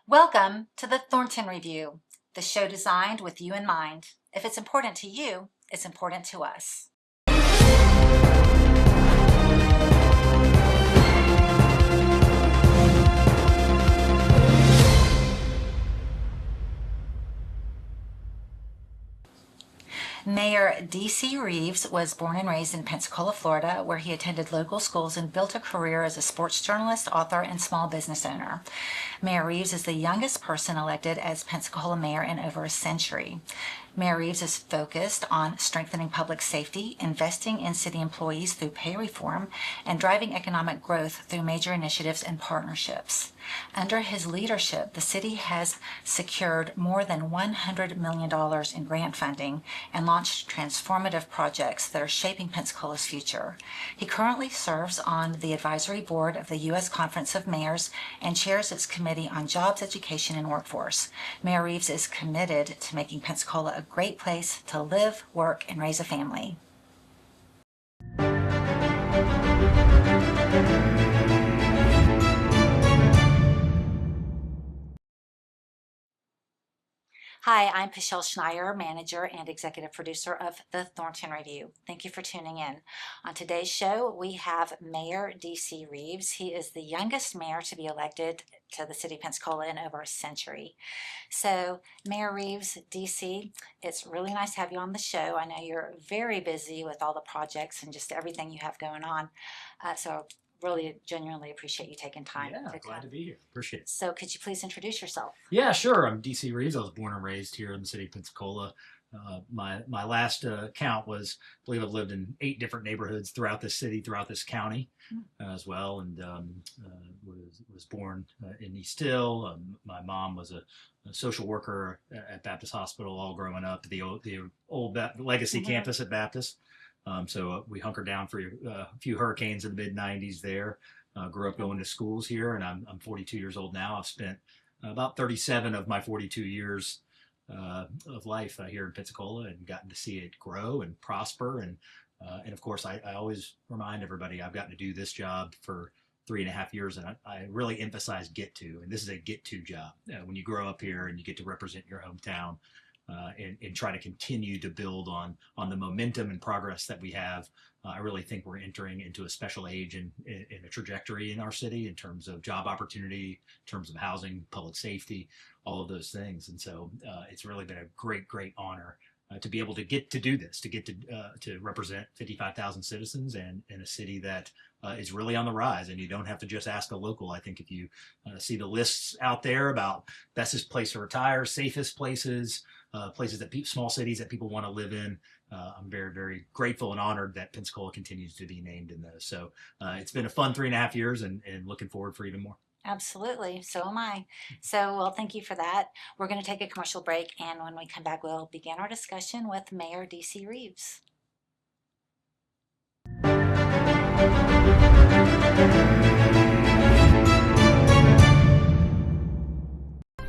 Welcome to the Thornton Review, the show designed with you in mind. If it's important to you, it's important to us. Mayor D.C. Reeves was born and raised in Pensacola, Florida, where he attended local schools and built a career as a sports journalist, author, and small business owner. Mayor Reeves is the youngest person elected as Pensacola mayor in over a century. Mayor Reeves is focused on strengthening public safety, investing in city employees through pay reform, and driving economic growth through major initiatives and partnerships. Under his leadership, the city has secured more than $100 million in grant funding and launched transformative projects that are shaping Pensacola's future. He currently serves on the advisory board of the U.S. Conference of Mayors and chairs its Committee on Jobs, Education, and Workforce. Mayor Reeves is committed to making Pensacola a great place to live, work, and raise a family. Hi, I'm Pueschel, Schneier, manager and executive producer of the Thornton Review. Thank you for tuning in. On today's show, we have Mayor D.C. Reeves. He is the youngest mayor to be elected to the city of Pensacola in over a century. So, Mayor Reeves, D.C., it's really nice to have you on the show. I know you're very busy with all the projects and just everything you have going on. So really genuinely appreciate you taking time. Yeah, glad to be here. Appreciate it. So could you please introduce yourself? Yeah, sure. I'm DC Reeves. I was born and raised here in the city of Pensacola. My last count was, I believe I've lived in 8 different neighborhoods throughout this city, throughout this county as well, and was born in East Hill. My mom was a social worker at Baptist Hospital all growing up, the old legacy campus at Baptist. So we hunkered down for a few hurricanes in the mid-90s there. Grew up going to schools here, and I'm 42 years old now. I've spent about 37 of my 42 years of life here in Pensacola and gotten to see it grow and prosper. And of course, I always remind everybody I've gotten to do this job for 3.5 years, and I really emphasize get to. And this is a get to job. When you grow up here and you get to represent your hometown, and try to continue to build on the momentum and progress that we have. I really think we're entering into a special age in a trajectory in our city in terms of job opportunity, in terms of housing, public safety, all of those things. And so it's really been a great honor to be able to get to do this, to get to represent 55,000 citizens and in a city that is really on the rise. And you don't have to just ask a local. I think if you see the lists out there about bestest place to retire, safest places, places that small cities that people want to live in, I'm very grateful and honored that Pensacola continues to be named in those. So it's been a fun 3.5 years and looking forward for even more. Absolutely. So am I. So, well, thank you for that. We're going to take a commercial break, and when we come back, we'll begin our discussion with Mayor D.C. Reeves.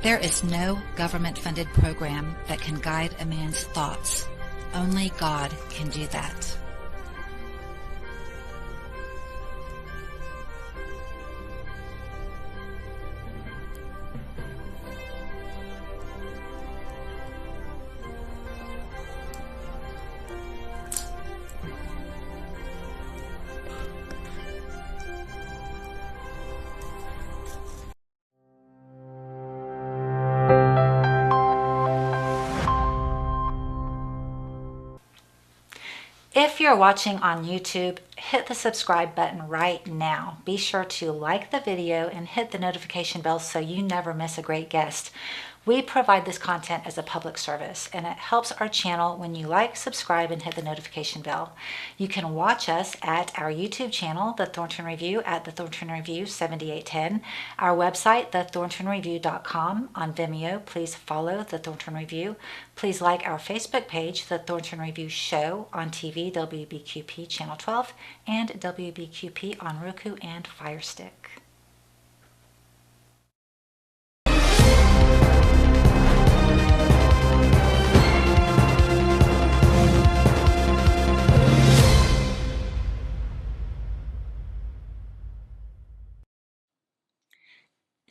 There is no government-funded program that can guide a man's thoughts. Only God can do that. If you're watching on YouTube, hit the subscribe button right now. Be sure to like the video and hit the notification bell so you never miss a great guest. We provide this content as a public service, and it helps our channel when you like, subscribe, and hit the notification bell. You can watch us at our YouTube channel, The Thornton Review, at The Thornton Review 7810, our website, thethorntonreview.com. On Vimeo, please follow The Thornton Review. Please like our Facebook page, The Thornton Review Show, on TV, WBQP Channel 12, and WBQP on Roku and Fire Stick.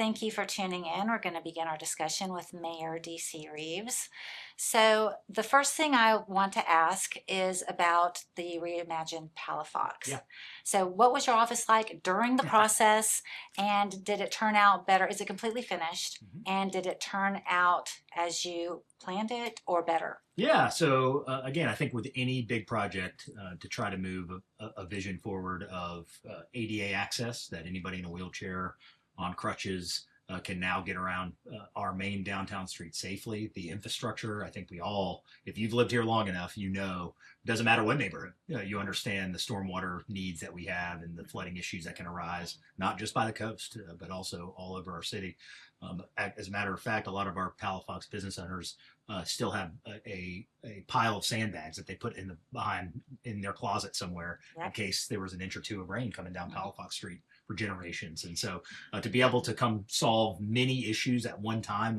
Thank you for tuning in. We're going to begin our discussion with Mayor DC Reeves. So, the first thing I want to ask is about the reimagined Palafox. Yeah. So, what was your office like during the process, and did it turn out better? Is it completely finished? And did it turn out as you planned it or better? Yeah. So again, I think with any big project, to try to move a vision forward of ADA access, that anybody in a wheelchair, on crutches, can now get around our main downtown street safely. The infrastructure, I think we all, if you've lived here long enough, you know, doesn't matter what neighborhood, you understand the stormwater needs that we have and the flooding issues that can arise, not just by the coast, but also all over our city. As a matter of fact, a lot of our Palafox business owners still have a pile of sandbags that they put in their closet somewhere in case there was an inch or two of rain coming down Palafox Street for generations. And so to be able to come solve many issues at one time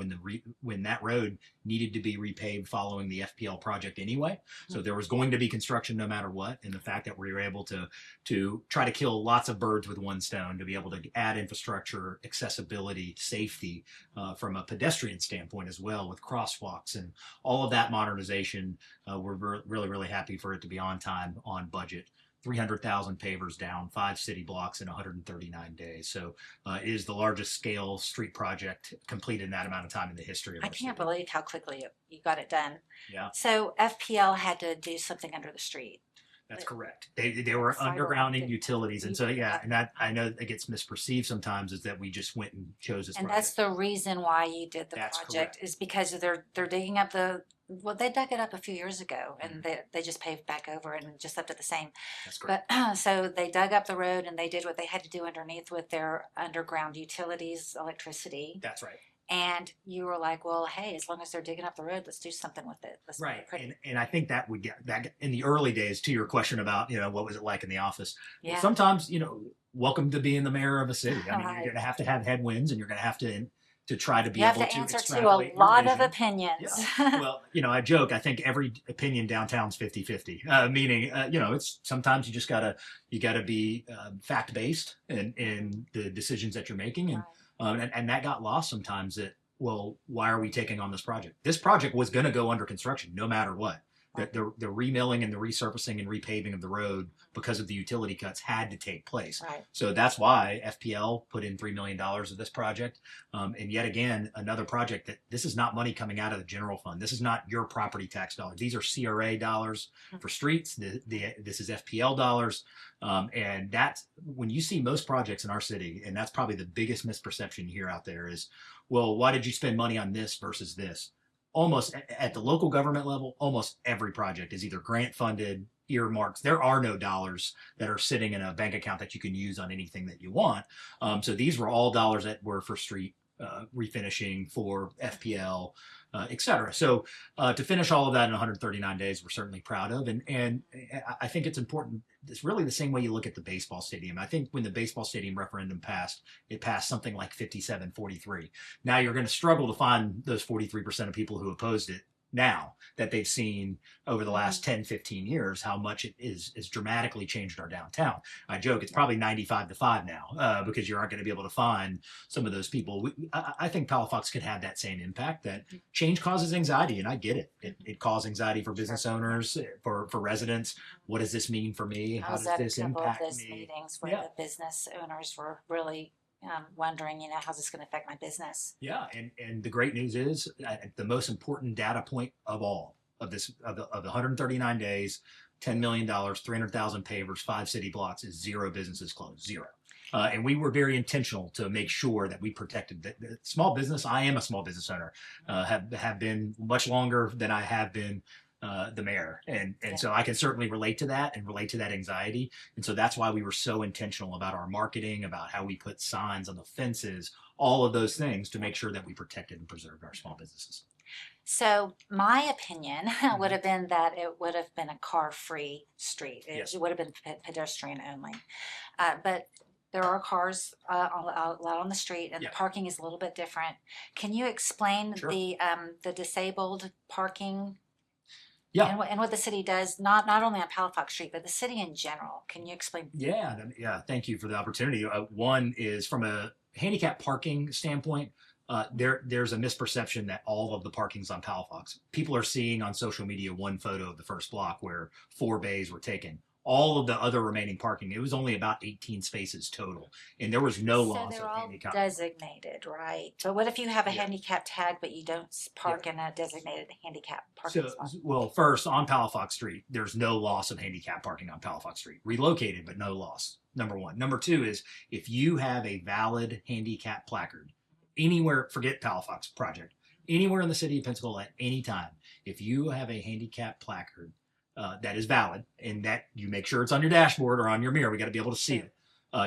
when that road needed to be repaved following the FPL project anyway. So there was going to be construction no matter what. And the fact that we were able to try to kill lots of birds with one stone, to be able to add infrastructure, accessibility, safety from a pedestrian standpoint as well, with crosswalks and all of that modernization. We're really, really happy for it to be on time, on budget. 300,000 pavers down, 5 city blocks in 139 days. So it is the largest scale street project completed in that amount of time in the history of I our can't city. believe how quickly you got it done. Yeah, So FPL had to do something under the street. that's correct. They were Fiber undergrounding optic. utilities. And so, yeah, and that I know it gets misperceived sometimes, is that we just went and chose this And project. that's the reason why you did the That's project, correct. is because they're digging up well, they dug it up a few years ago, and they just paved back over and just left it the same. That's correct. But so they dug up the road and they did what they had to do underneath with their underground utilities, electricity. That's right. And you were like, well, hey, as long as they're digging up the road, let's do something with it. Let's make it Right. pretty. And I think that would get that in the early days, to your question about, what was it like in the office? Yeah. Sometimes, welcome to being the mayor of a city. I mean, Right. you're going to have headwinds, and you're going to have to try to be You have able to to answer to a extrapolate your lot of vision. opinions. Yeah. Well, I joke, I think every opinion downtown's 50-50, meaning, it's sometimes you just gotta be fact-based in the decisions that you're making. And that got lost sometimes, that, well, why are we taking on this project? This project was going to go under construction no matter what. The remilling and the resurfacing and repaving of the road, because of the utility cuts, had to take place. Right. So that's why FPL put in $3 million of this project. And yet again, another project that this is not money coming out of the general fund. This is not your property tax dollars. These are CRA dollars for streets. This is FPL dollars. And that's when you see most projects in our city, and that's probably the biggest misperception you hear out there is, well, why did you spend money on this versus this? Almost at the local government level, almost every project is either grant funded, earmarks. There are no dollars that are sitting in a bank account that you can use on anything that you want. So these were all dollars that were for street refinishing, for FPL, et cetera. So to finish all of that in 139 days, we're certainly proud of. And I think it's important. It's really the same way you look at the baseball stadium. I think when the baseball stadium referendum passed, it passed something like 57-43. Now you're going to struggle to find those 43% of people who opposed it, now that they've seen over the last 10, 15 years how much it is dramatically changed our downtown. I joke, it's probably 95-5 now, because you aren't going to be able to find some of those people. I think Palafox could have that same impact, that change causes anxiety, and I get it. It caused anxiety for business owners, for residents. What does this mean for me? How does this impact those me? meetings where the business owners were really wondering, how's this going to affect my business? Yeah, and the great news is, the most important data point of all of this, of the 139 days, $10 million, 300,000 pavers, 5 city blocks, is 0 businesses closed, 0. And we were very intentional to make sure that we protected the small business. I am a small business owner, have been much longer than I have been the mayor. And so I can certainly relate to that and relate to that anxiety. And so that's why we were so intentional about our marketing, about how we put signs on the fences, all of those things, to make sure that we protected and preserved our small businesses. So my opinion would have been that it would have been a car-free street. It would have been pedestrian only. But there are cars out on the street, and the parking is a little bit different. Can you explain the disabled parking? Yeah. And what the city does, not only on Palafox Street, but the city in general. Can you explain? Yeah. Thank you for the opportunity. One is from a handicap parking standpoint, there's a misperception that all of the parking's on Palafox. People are seeing on social media one photo of the first block where 4 bays were taken. All of the other remaining parking, it was only about 18 spaces total, and there was no So loss they're of all handicap. designated, right? But what if you have a Yeah. handicap tag, but you don't park in a designated handicap parking So, spot? well, first on Palafox Street, there's no loss of handicap parking on Palafox Street. Relocated, but no loss. Number one. Number two is if you have a valid handicap placard anywhere, forget Palafox project, anywhere in the city of Pensacola at any time, if you have a handicap placard that is valid and that you make sure it's on your dashboard or on your mirror, we got to be able to see it.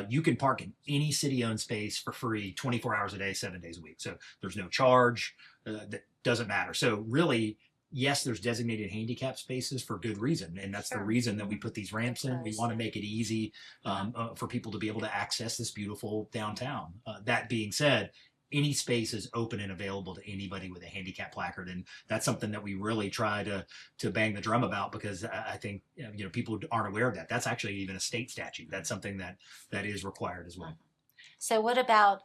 You can park in any city-owned space for free 24 hours a day, 7 days a week. So there's no charge. That doesn't matter. So really, yes, there's designated handicap spaces for good reason. And that's the reason that we put these ramps in. We want to make it easy for people to be able to access this beautiful downtown. That being said, any space is open and available to anybody with a handicap placard, and that's something that we really try to bang the drum about, because I think people aren't aware of that. That's actually even a state statute. That's something that is required as well. So what about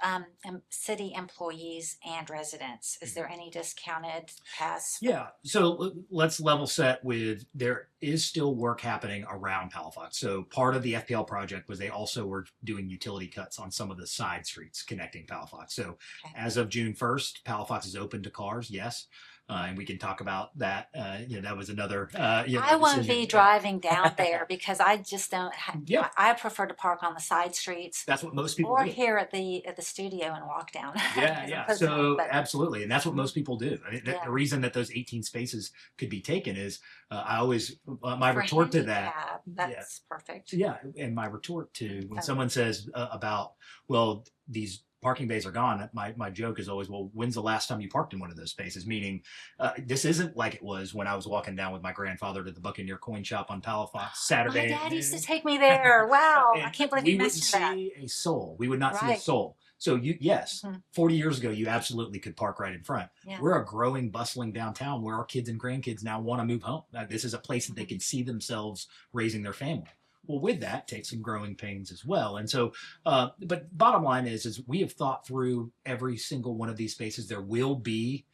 city employees and residents? Is there any discounted pass? Yeah, so let's level set with, there is still work happening around Palafox. So part of the FPL project was they also were doing utility cuts on some of the side streets connecting Palafox. So as of June 1st, Palafox is open to cars, yes. And we can talk about that. That was another. I won't be driving down there because I just don't. I prefer to park on the side streets. That's what most people or do. here at the studio and walk down. Yeah. So absolutely, and that's what most people do. I mean, the reason that those 18 spaces could be taken is I always my retort to that. That's perfect. Yeah, and my retort to when someone says about, well, these parking bays are gone, my joke is always, well, when's the last time you parked in one of those spaces? Meaning, this isn't like it was when I was walking down with my grandfather to the Buccaneer coin shop on Palafox Saturday. My dad used to take me there. Wow, I can't believe you mentioned that. We wouldn't see a soul. We would not see a soul. So 40 years ago, you absolutely could park right in front. We're a growing, bustling downtown where our kids and grandkids now want to move home. This is a place that they can see themselves raising their family. Well, with that takes some growing pains as well. And so, but bottom line is we have thought through every single one of these spaces. There will be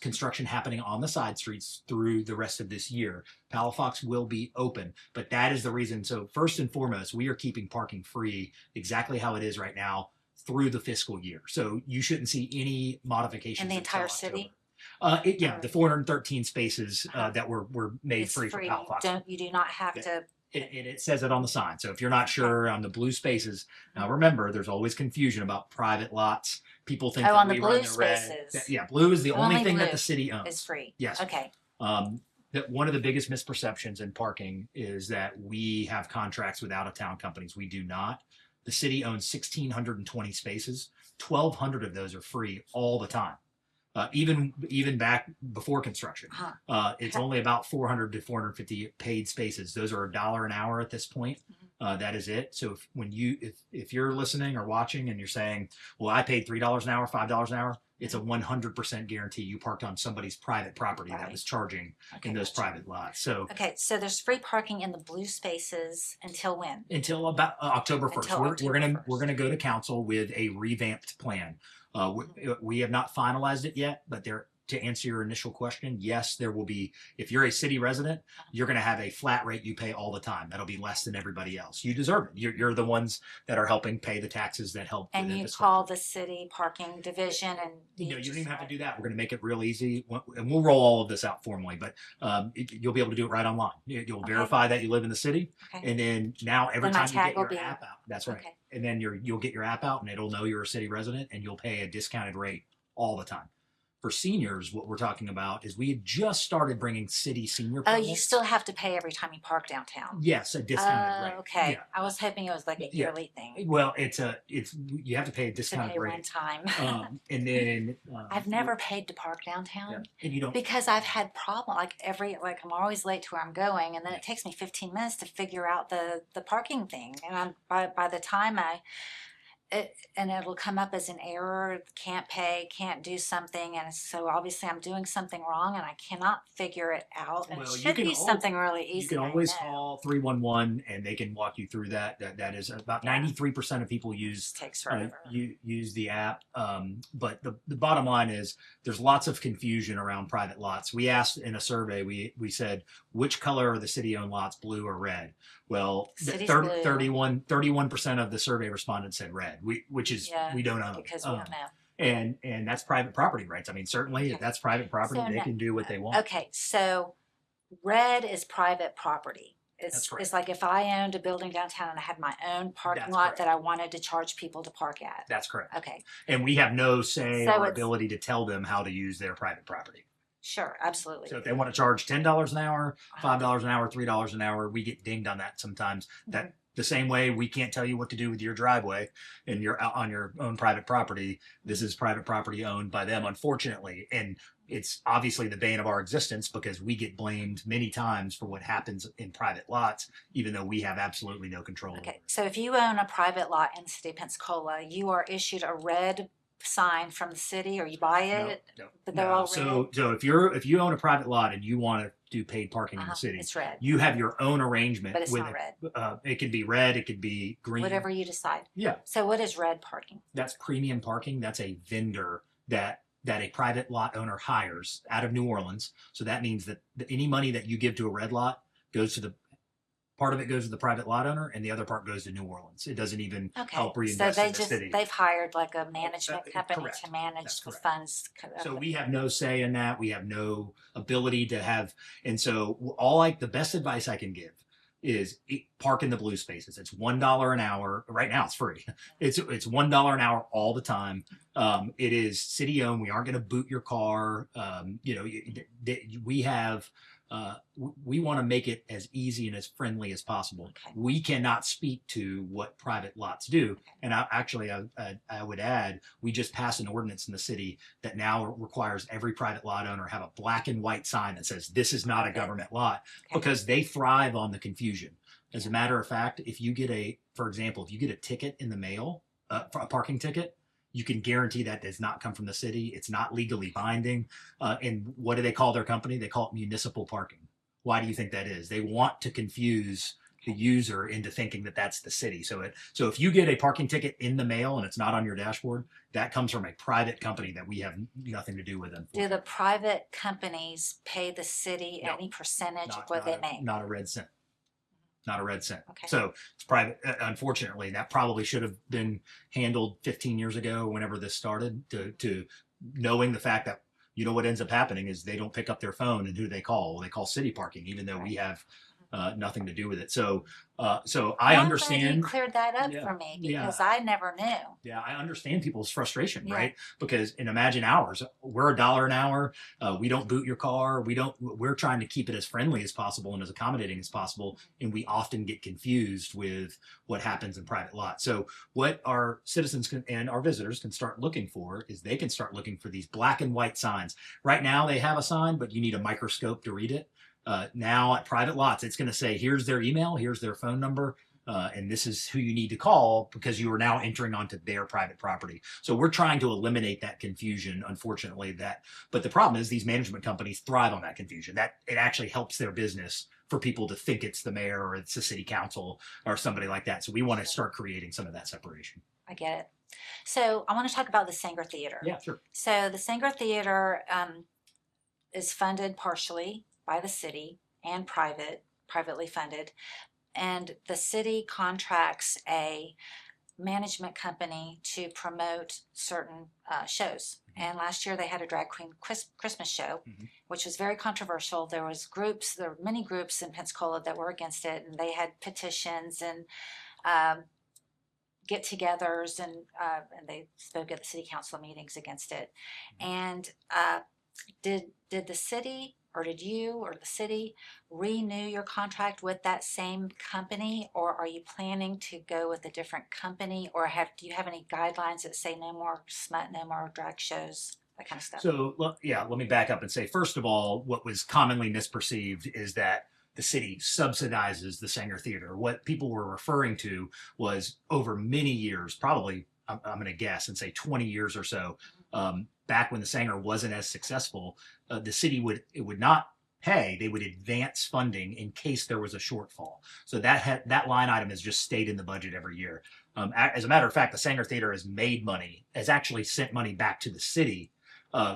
construction happening on the side streets through the rest of this year. Palafox will be open, but that is the reason. So first and foremost, we are keeping parking free exactly how it is right now through the fiscal year. So you shouldn't see any modifications in the entire city. The 413 spaces that were made free for Palafox. You do not have to. It says it on the sign. So if you're not sure on the blue spaces, now remember, there's always confusion about private lots. People think that we run the red. Blue is the only thing that the city owns. Is free. Yes. Okay. That one of the biggest misperceptions in parking is that we have contracts with out-of-town companies. We do not. The city owns 1,620 spaces. 1,200 of those are free all the time. Even back before construction, it's only about 400 to 450 paid spaces. Those are $1 an hour at this point. That is it. So if you're listening or watching and you're saying, well, I paid $3 an hour, $5 an hour, it's a 100% guarantee you parked on somebody's private property that was charging in those private lots. So so there's free parking in the blue spaces until when? Until about October 1st. We're gonna go to council with a revamped plan. We have not finalized it yet, but to answer your initial question, yes, there will be, if you're a city resident, you're going to have a flat rate you pay all the time. That'll be less than everybody else. You deserve it. You're the ones that are helping pay the taxes that help. And you call the city parking division and you don't even have to do that. We're going to make it real easy, and we'll roll all of this out formally, but you'll be able to do it right online. You'll verify that you live in the city, and then now every time you get your app out, that's right. And then you'll get your app out and it'll know you're a city resident, and you'll pay a discounted rate all the time. For seniors, what we're talking about is we had just started bringing city senior permits. You still have to pay every time you park downtown. Yes, a discounted rate. Okay. Yeah. I was hoping it was like a yearly thing. Well, you have to pay a discounted rate. One time. And then I've never paid to park downtown. And you don't, because I've had problems. I'm always late to where I'm going, and then it takes me 15 minutes to figure out the parking thing. And by the time and it'll come up as an error, can't pay, can't do something, and so obviously I'm doing something wrong and I cannot figure it out. And it Well, should be something really you easy, can I always know. call 311 and they can walk you through that. That is about Yeah. 93% of people It use just takes forever. use the app. But the bottom line is there's lots of confusion around private lots. We asked in a survey, we said, which color are the city-owned lots, blue or red? Well, City's blue. 31% of the survey respondents said red, which is Yeah, we don't own. because we don't know. And that's private property rights. I mean, certainly if Okay. that's private property, So they no- can do what they want. Okay, so red is private property. That's correct. It's like if I owned a building downtown and I had my own parking That's lot correct. that I wanted to charge people to park at. That's correct. Okay, And we have no say So or it's- ability to tell them how to use their private property. sure, absolutely. So if they want to charge $10 an hour, $5 an hour, $3 an hour, we get dinged on that sometimes. That the same way we can't tell you what to do with your driveway and you're out on your own private property. This is private property owned by them, unfortunately. And it's obviously the bane of our existence because we get blamed many times for what happens in private lots, even though we have absolutely no control over Okay, it. so if you own a private lot in the city of Pensacola, you are issued a red sign from the city or you buy it, but they're all red. So if you own a private lot and you want to do paid parking in the city, It's red, you have your own arrangement but it's with not red. it could be red, it could be green, Whatever you decide. Yeah, So what is red parking? that's premium parking. That's a vendor that a private lot owner hires out of New Orleans. So that means that any money that you give to a red lot goes to the part of it goes to the private lot owner and the other part goes to New Orleans. It doesn't even Okay, help so reinvest in the city. they've hired like a management company correct. to manage That's the correct. funds. So we have no say in that. We have no ability to have. And so the best advice I can give is park in the blue spaces. It's $1 an hour. Right now it's free. It's $1 an hour all the time. It is city owned. We aren't going to boot your car. We have. We want to make it as easy and as friendly as possible. Okay. We cannot speak to what private lots do. And I would add, we just passed an ordinance in the city that now requires every private lot owner have a black and white sign that says this is not a government lot, Okay. because they thrive on the confusion. As a matter of fact, if you get for example, if you get a ticket in the mail, for a parking ticket, you can guarantee that does not come from the city. It's not legally binding. And what do they call their company? They call it municipal parking. Why do you think that is? They want to confuse the user into thinking that that's the city. So if you get a parking ticket in the mail and it's not on your dashboard, that comes from a private company that we have nothing to do with. Do the private companies pay the city No. any percentage of what they make? Not a red cent. Not a red cent. Okay. So it's private. Unfortunately, that probably should have been handled 15 years ago, whenever this started, to knowing the fact that, what ends up happening is they don't pick up their phone, and who do they call? Well, they call city parking, even though we have nothing to do with it. So I I'm understand. glad you cleared that up Yeah. for me Yeah. because I never knew. Yeah, I understand people's frustration, Yeah. right? Because imagine ours. We're $1 an hour. We don't boot your car. We're trying to keep it as friendly as possible and as accommodating as possible. And we often get confused with what happens in private lots. So what our citizens and our visitors can start looking for is they can start looking for these black and white signs. Right now they have a sign, but you need a microscope to read it. Now at private lots, it's going to say, here's their email, here's their phone number, and this is who you need to call because you are now entering onto their private property. So we're trying to eliminate that confusion, unfortunately. But the problem is these management companies thrive on that confusion. That it actually helps their business for people to think it's the mayor or it's the city council or somebody like that. So we want to start creating some of that separation. I get it. So I want to talk about the Sanger Theater. Yeah, sure. So the Sanger Theater is funded partially by the city and privately funded. And the city contracts a management company to promote certain shows. And last year they had a drag queen Christmas show, which was very controversial. There were many groups in Pensacola that were against it, and they had petitions and get-togethers, and they spoke at the city council meetings against it. And did the city, or did you or the city renew your contract with that same company, or are you planning to go with a different company, or do you have any guidelines that say no more smut, no more drag shows, that kind of stuff? So let me back up and say, first of all, what was commonly misperceived is that the city subsidizes the Sanger Theater. What people were referring to was over many years, probably I'm going to guess and say 20 years or so, back when the Sanger wasn't as successful, the city would not pay, they would advance funding in case there was a shortfall. So that line item has just stayed in the budget every year. As a matter of fact, the Sanger Theater has made money, has actually sent money back to the city.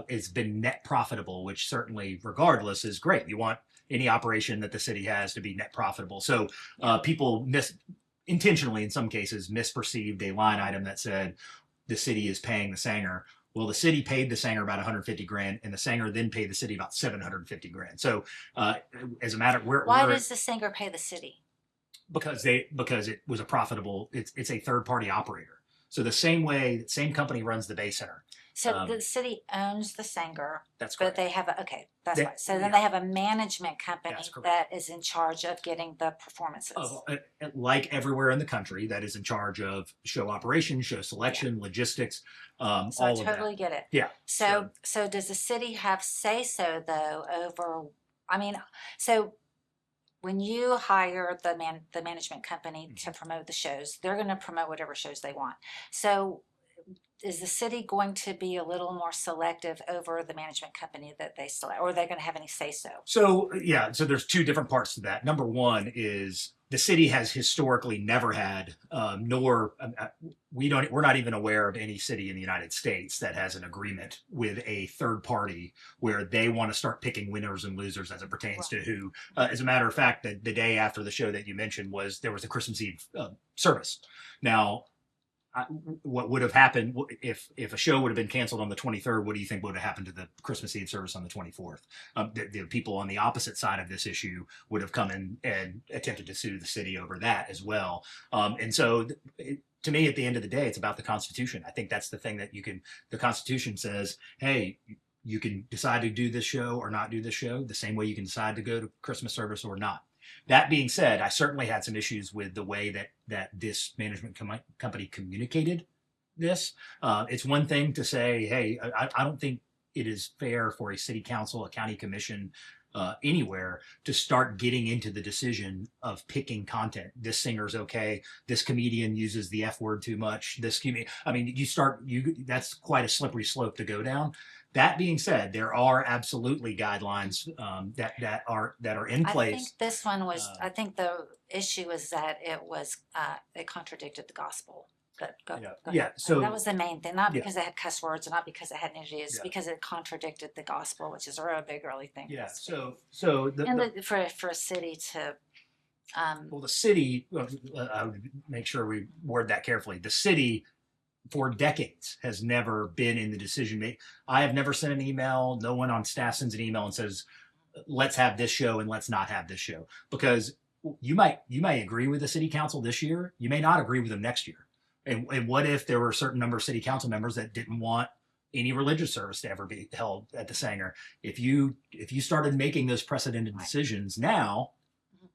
It's been net profitable, which certainly, regardless, is great. You want any operation that the city has to be net profitable. So people intentionally, in some cases, misperceived a line item that said the city is paying the Sanger. Well, the city paid the Sanger about 150 grand, and the Sanger then paid the city about 750 grand. So, as a matter, Why does the Sanger pay the city? Because it was a profitable. It's a third party operator. So the same company runs the Bay Center. So the city owns the Sanger. That's correct. But they have that's right. So then they have a management company that is in charge of getting the performances. Like everywhere in the country, that is in charge of show operation, show selection, logistics, so all I of that. totally get it. Yeah. So does the city have say so though over? I mean, so when you hire the management company to promote the shows, they're going to promote whatever shows they want. So is the city going to be a little more selective over the management company that they select, or are they going to have any say so? So there's two different parts to that. Number one is the city has historically never had, we're not even aware of any city in the United States that has an agreement with a third party where they want to start picking winners and losers as it pertains to who. As a matter of fact, the day after the show that you mentioned there was a Christmas Eve service. Now, what would have happened if a show would have been canceled on the 23rd? What do you think would have happened to the Christmas Eve service on the 24th? The people on the opposite side of this issue would have come in and attempted to sue the city over that as well. And so to me, at the end of the day, it's about the Constitution. I think that's the thing that the Constitution says, hey, you can decide to do this show or not do this show the same way you can decide to go to Christmas service or not. That being said, I certainly had some issues with the way that this management company communicated this. It's one thing to say, hey, I don't think it is fair for a city council, a county commission, anywhere to start getting into the decision of picking content. This singer's okay. This comedian uses the F word too much. That's quite a slippery slope to go down. That being said, there are absolutely guidelines that are in place. I think this one was. I think the issue is that it contradicted the gospel. But go ahead. So that was the main thing, not because it had cuss words, and not because it had nudity. It's because it contradicted the gospel, which is a real big, early thing. Yeah. So for a city to. Well, the city. I would make sure we word that carefully. The city, for decades, has never been in the decision making. I have never sent an email. No one on staff sends an email and says, let's have this show and let's not have this show. Because you may agree with the city council this year. You may not agree with them next year. And what if there were a certain number of city council members that didn't want any religious service to ever be held at the Sanger? If you started making those precedented decisions now,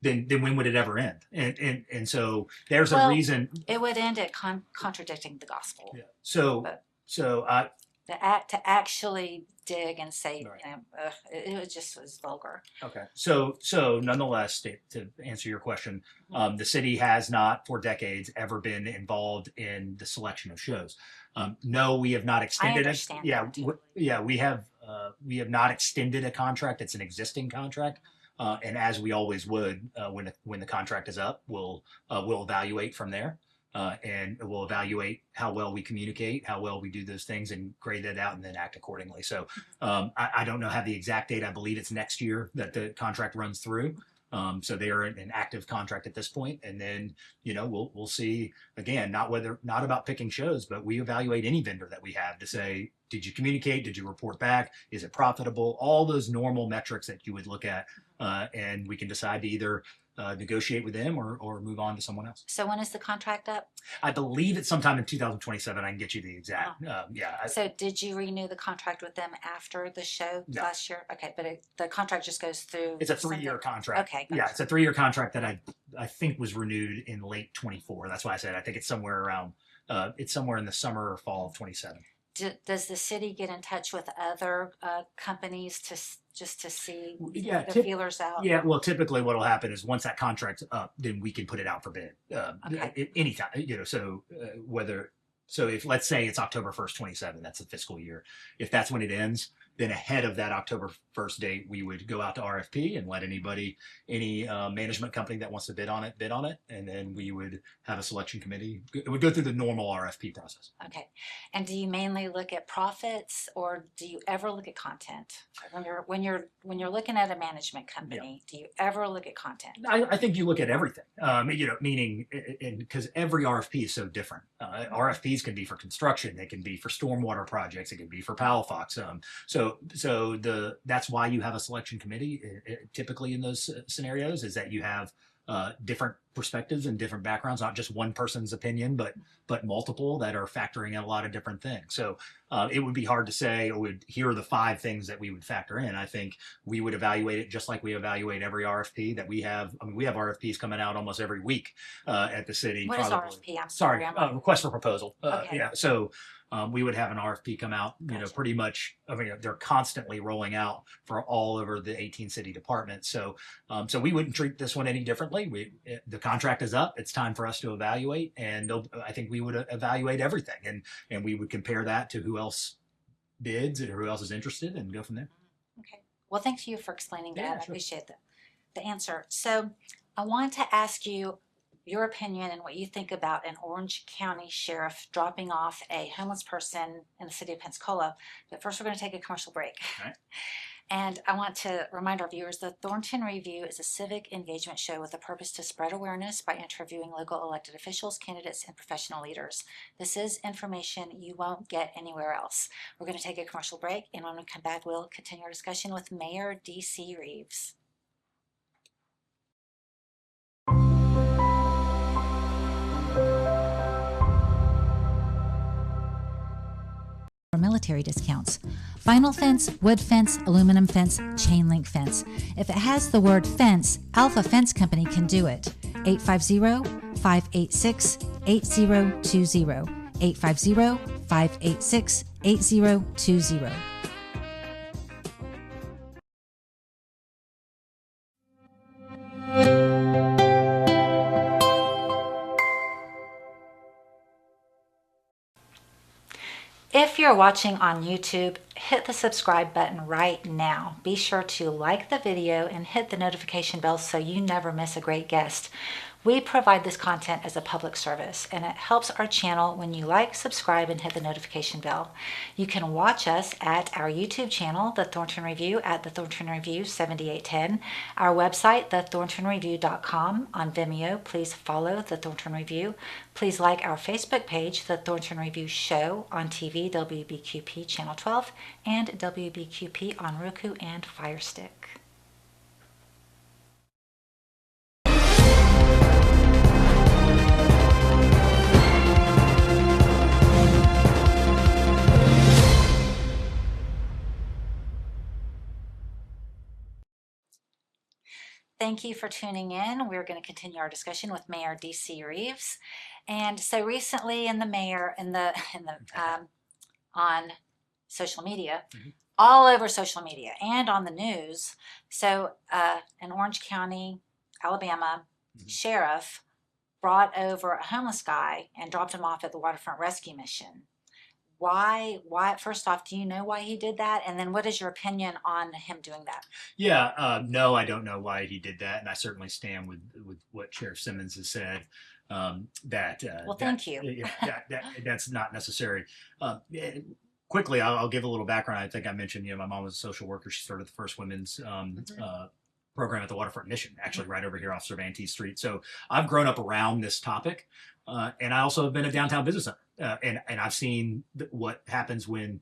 then when would it ever end? And so there's a reason. It would end at contradicting the gospel. Yeah. To actually dig and say, it just was vulgar. Okay. So nonetheless, to answer your question, the city has not for decades ever been involved in the selection of shows. No, we have not extended it. Yeah, we have not extended a contract. It's an existing contract. And as we always would, when the contract is up, we'll evaluate from there, and we'll evaluate how well we communicate, how well we do those things, and grade that out, and then act accordingly. So I don't have the exact date. I believe it's next year that the contract runs through. So they are in an active contract at this point, and then we'll see again. Not about picking shows, but we evaluate any vendor that we have to say, did you communicate? Did you report back? Is it profitable? All those normal metrics that you would look at, and we can decide to either negotiate with them or move on to someone else. So when is the contract up? I believe it's sometime in 2027. I can get you the exact. So did you renew the contract with them after the show last year? Okay, but the contract just goes through. It's a 3-year contract. Okay. Gotcha. Yeah, it's a 3-year contract that I think was renewed in late 24. That's why I said I think it's somewhere around. It's somewhere in the summer or fall of 27. Does the city get in touch with other companies just to see the feelers out? Yeah, well, typically what will happen is once that contract's up, then we can put it out for bid anytime. So whether So if, let's say it's October 1st, 27, that's the fiscal year. If that's when it ends, then ahead of that October 1st date, we would go out to RFP and let any management company that wants to bid on it. And then we would have a selection committee. It would go through the normal RFP process. Okay. And do you mainly look at profits, or do you ever look at content? When you're looking at a management company, do you ever look at content? I think you look at everything, meaning because every RFP is so different. RFPs can be for construction, they can be for stormwater projects, it can be for Palafox. That's why you have a selection committee typically in those scenarios, is that you have different perspectives and different backgrounds, not just one person's opinion, but multiple that are factoring in a lot of different things. So it would be hard to say, here are the 5 things that we would factor in. I think we would evaluate it just like we evaluate every RFP that we have. I mean, we have RFPs coming out almost every week at the city. What is RFP? I'm sorry. Request for proposal. Okay. Yeah. So we would have an RFP come out, pretty much. I mean, they're constantly rolling out for all over the 18 city departments. So we wouldn't treat this one any differently. The contract is up. It's time for us to evaluate, and I think we would evaluate everything, and we would compare that to who else bids and who else is interested, and go from there. Okay. Well, thank you for explaining that. Yeah, I sure. appreciate the answer. So I want to ask you your opinion and what you think about an Orange County sheriff dropping off a homeless person in the city of Pensacola. But first, we're going to take a commercial break. All right. And I want to remind our viewers that Thornton Review is a civic engagement show with a purpose to spread awareness by interviewing local elected officials, candidates, and professional leaders. This is information you won't get anywhere else. We're going to take a commercial break, and when we come back, we'll continue our discussion with Mayor D.C. Reeves. Military discounts. Vinyl fence, wood fence, aluminum fence, chain link fence. If it has the word fence, Alpha Fence Company can do it. 850-586-8020. 850-586-8020. If you're watching on YouTube, hit the subscribe button right now. Be sure to like the video and hit the notification bell so you never miss a great guest. We provide this content as a public service, and it helps our channel when you like, subscribe, and hit the notification bell. You can watch us at our YouTube channel, The Thornton Review, at The Thornton Review 7810, our website, thethorntonreview.com. On Vimeo, please follow The Thornton Review. Please like our Facebook page, The Thornton Review Show, on TV, WBQP Channel 12, and WBQP on Roku and Fire Stick. Thank you for tuning in. We're going to continue our discussion with Mayor D.C. Reeves. And so recently in the mayor, on social media, all over social media and on the news, so an Orange County, Alabama sheriff brought over a homeless guy and dropped him off at the Waterfront Rescue Mission. Why, first off, do you know why he did that? And then what is your opinion on him doing that? Yeah, no, I don't know why he did that. And I certainly stand with what Sheriff Simmons has said, thank you. That's not necessary. Quickly, I'll give a little background. I think I mentioned, my mom was a social worker. She started the first women's program at the Waterfront Mission, actually right over here off Cervantes Street. So I've grown up around this topic. And I also have been a downtown business owner. And I've seen what happens when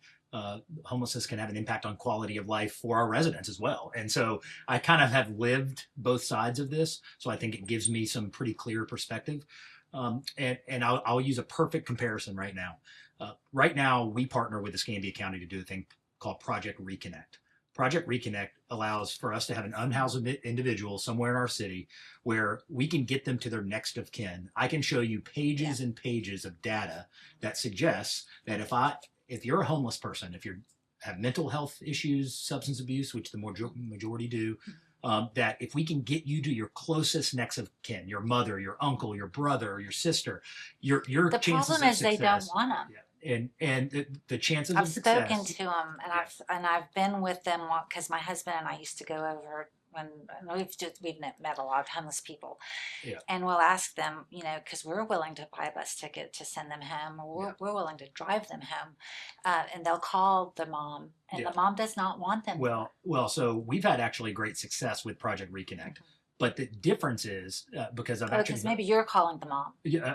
homelessness can have an impact on quality of life for our residents as well. And so I kind of have lived both sides of this. So I think it gives me some pretty clear perspective. And I'll use a perfect comparison right now. Right now, we partner with Escambia County to do a thing called Project Reconnect. Project Reconnect allows for us to have an unhoused individual somewhere in our city where we can get them to their next of kin. I can show you pages and pages of data that suggests that if you're a homeless person, if you have mental health issues, substance abuse, which the majority do, that if we can get you to your closest next of kin, your mother, your uncle, your brother, your sister, your The chances problem of is they don't success, want them. yeah, and the chances I've of spoken success, to them, and yeah, I've been with them because my husband and I used to go over when and we've met a lot of homeless people, yeah, and we'll ask them, because we're willing to buy a bus ticket to send them home, or yeah, we're willing to drive them home, and they'll call the mom, and yeah. the mom does not want them there. Well, so we've had actually great success with Project Reconnect, Mhm. but the difference is because I've Oh, actually because maybe you're calling the mom yeah,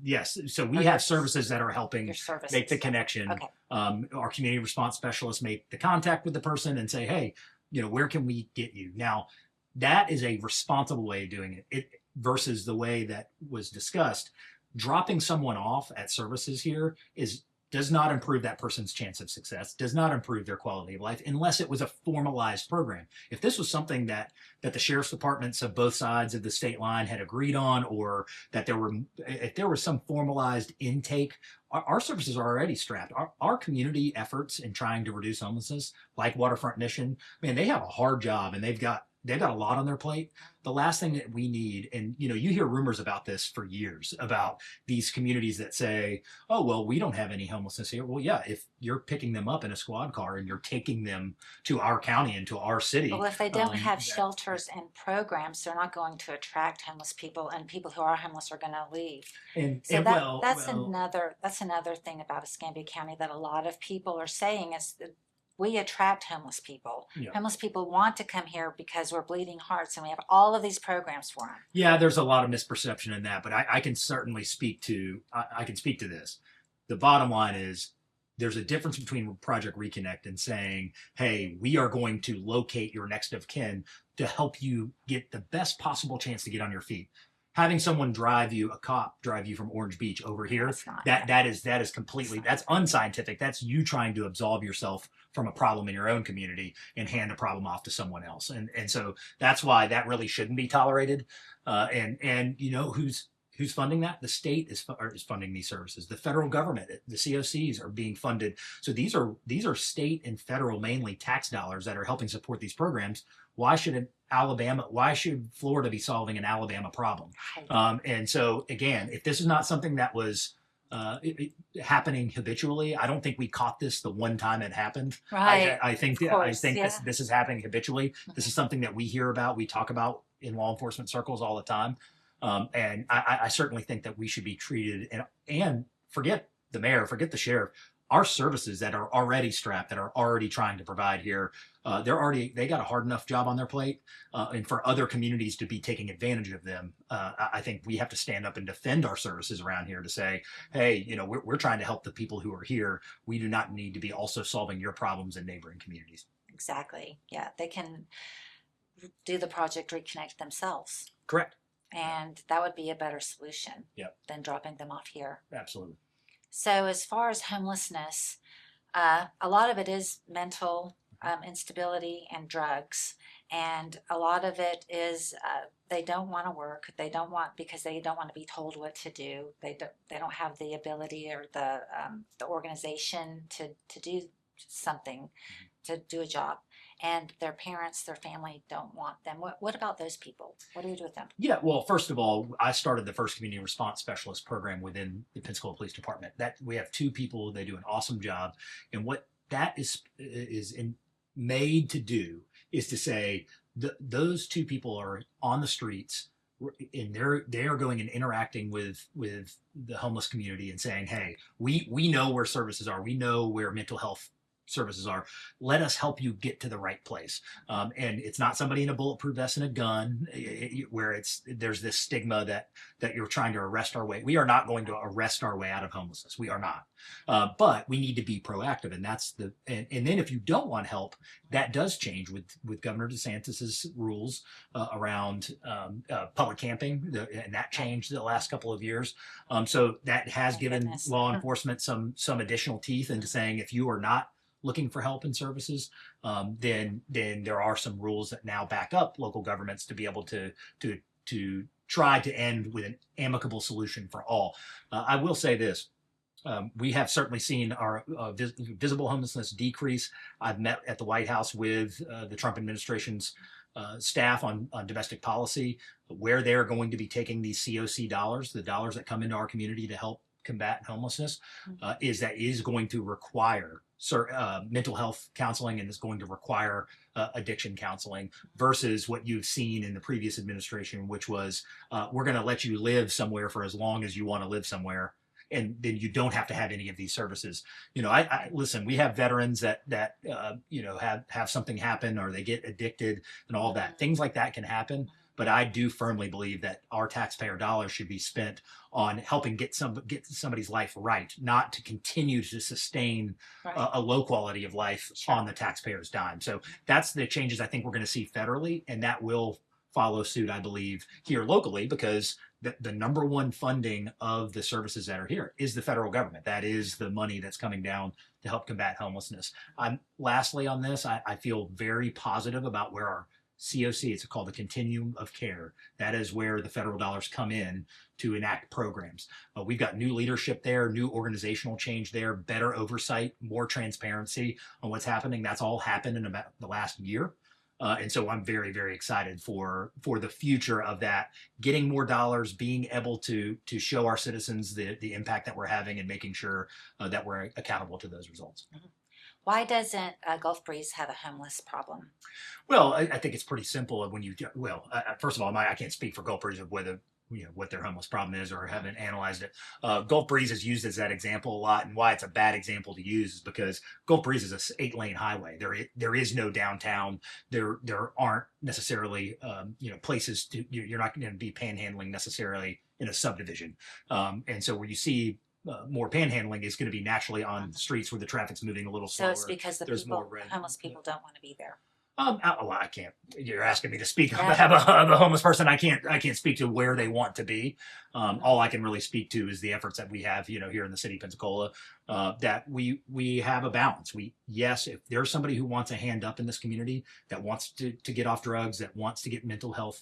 yes. So or we have services that are your helping make the services. connection. Okay. Our community response specialists make the contact with the person and say, hey, where can we get you? Now, that is a responsible way of doing it versus the way that was discussed. Dropping someone off at services here does not improve that person's chance of success, does not improve their quality of life unless it was a formalized program. If this was something that the sheriff's departments of both sides of the state line had agreed on, or that if there was some formalized intake, our services are already strapped. Our community efforts in trying to reduce homelessness, like Waterfront Mission, man, they have a hard job and they've got a lot on their plate. The last thing that we need, and you hear rumors about this for years about these communities that say, oh, well, we don't have any homelessness here. Well, yeah, if you're picking them up in a squad car and you're taking them to our county and to our city. Well, if they don't have shelters and programs, they're not going to attract homeless people, and people who are homeless are going to leave. So that's another thing about Escambia County that a lot of people are saying is that we attract homeless people. Yeah. Homeless people want to come here because we're bleeding hearts and we have all of these programs for them. Yeah, there's a lot of misperception in that, but I can certainly speak to I can speak to this. The bottom line is there's a difference between Project Reconnect and saying, hey, we are going to locate your next of kin to help you get the best possible chance to get on your feet. Having someone a cop drive you from Orange Beach over here, that is completely, that's unscientific. That's you trying to absolve yourself from a problem in your own community and hand the problem off to someone else. And so that's why that really shouldn't be tolerated. And who's funding that? The state is funding these services. The federal government, the COCs are being funded. So these are state and federal, mainly tax dollars that are helping support these programs. Why should Florida be solving an Alabama problem? And so again, if this is not something that was happening habitually, I don't think we caught this the one time it happened. Right. I think this is happening habitually. Mm-hmm. This is something that we hear about, we talk about in law enforcement circles all the time. And I certainly think that we should be treated and forget the mayor, forget the sheriff. Our services that are already strapped, that are already trying to provide here, they got a hard enough job on their plate, and for other communities to be taking advantage of them, I think we have to stand up and defend our services around here to say, hey, we're trying to help the people who are here. We do not need to be also solving your problems in neighboring communities. Exactly. Yeah, they can do the Project Reconnect themselves. Correct. And that would be a better solution than dropping them off here. Absolutely. So as far as homelessness, a lot of it is mental instability and drugs. And a lot of it is they don't want to work. They don't want because they don't want to be told what to do. They don't have the ability or the organization to do something, to do a job. And their parents, their family don't want them. What about those people? What do you do with them? Yeah, well, first of all, I started the first community response specialist program within the Pensacola Police Department. That we have 2 people, they do an awesome job. And what that is made to do is to say those 2 people are on the streets and they are going and interacting with the homeless community and saying, hey, we know where services are. We know where mental health services are. Let us help you get to the right place. And it's not somebody in a bulletproof vest and a gun where there's this stigma that you're trying to arrest our way. We are not going to arrest our way out of homelessness. We are not. But we need to be proactive. And and then if you don't want help, that does change with Governor DeSantis's rules around public camping. And that changed the last couple of years. So that has given law enforcement some additional teeth into saying, if you are not looking for help and services, then there are some rules that now back up local governments to be able to try to end with an amicable solution for all. I will say this. We have certainly seen our visible homelessness decrease. I've met at the White House with the Trump administration's staff on domestic policy, where they're going to be taking these COC dollars, the dollars that come into our community to help combat homelessness, is going to require mental health counseling, and is going to require addiction counseling, versus what you've seen in the previous administration, which was we're going to let you live somewhere for as long as you want to live somewhere, and then you don't have to have any of these services. I listen, we have veterans that have something happen, or they get addicted and all that. Things like that can happen. But I do firmly believe that our taxpayer dollars should be spent on helping get somebody's life right, not to continue to sustain a low quality of life on the taxpayer's dime. So that's the changes I think we're going to see federally, and that will follow suit, I believe, here locally, because the number one funding of the services that are here is the federal government. That is the money that's coming down to help combat homelessness. Lastly on this, I feel very positive about where our COC, it's called the Continuum of Care. That is where the federal dollars come in to enact programs. We've got new leadership there, new organizational change there, better oversight, more transparency on what's happening. That's all happened in about the last year. And so I'm very, very excited for the future of that, getting more dollars, being able to show our citizens the impact that we're having, and making sure that we're accountable to those results. Why doesn't Gulf Breeze have a homeless problem? Well, I think it's pretty simple. First of all, I can't speak for Gulf Breeze of whether what their homeless problem is, or haven't analyzed it. Gulf Breeze is used as that example a lot, and why it's a bad example to use is because Gulf Breeze is a 8-lane highway. There is no downtown. There aren't necessarily places to. You're not going to be panhandling necessarily in a subdivision, and so where you see more panhandling is going to be naturally on streets where the traffic's moving a little slower. So it's because homeless people don't want to be there. I can't. You're asking me to speak on behalf of a homeless person. I can't speak to where they want to be. All I can really speak to is the efforts that we have, here in the city of Pensacola. That we have a balance. If there's somebody who wants a hand up in this community, that wants to get off drugs, that wants to get mental health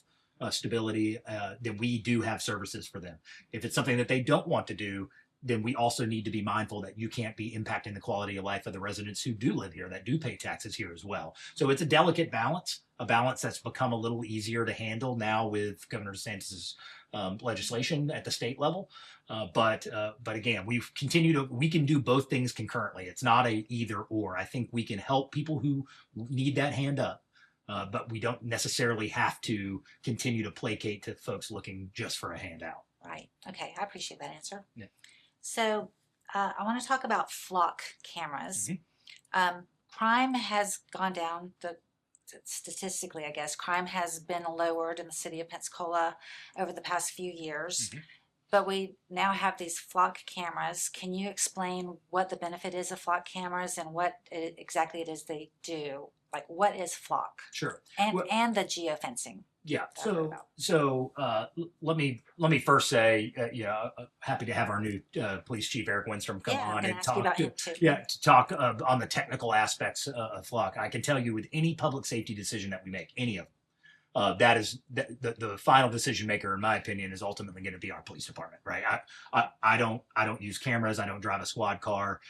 stability, then we do have services for them. If it's something that they don't want to do, then we also need to be mindful that you can't be impacting the quality of life of the residents who do live here, that do pay taxes here as well. So it's a delicate balance, a balance that's become a little easier to handle now with Governor DeSantis's legislation at the state level. But again, we can do both things concurrently. It's not a either or. I think we can help people who need that hand up. But we don't necessarily have to continue to placate to folks looking just for a handout. Right. Okay. I appreciate that answer. Yeah. So I want to talk about flock cameras. Crime has gone down. Statistically, I guess, crime has been lowered in the city of Pensacola over the past few years. But we now have these flock cameras. Can you explain what the benefit is of flock cameras and what exactly it is they do? Like, what is flock? Sure. And the geofencing. Yeah. So let me first say, happy to have our new police chief Eric Winstrom come on and talk on the technical aspects of flock. I can tell you, with any public safety decision that we make, any of them, that is the final decision maker, in my opinion, is ultimately going to be our police department, right? I don't use cameras. I don't drive a squad car.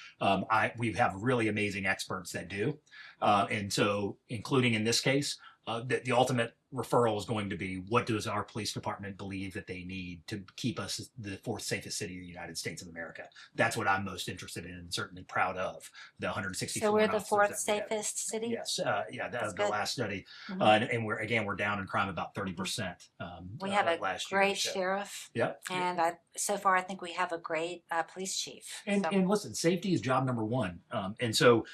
We have really amazing experts that do, and so including in this case, the ultimate referral is going to be, what does our police department believe that they need to keep us the fourth safest city in the United States of America? That's what I'm most interested in, and certainly proud of. The 164. So we're the fourth safest city? Yes. That was the last study. And we're down in crime about 30%. We have a great sheriff. Yep. And so far I think we have a great police chief. And listen, safety is job number one. And so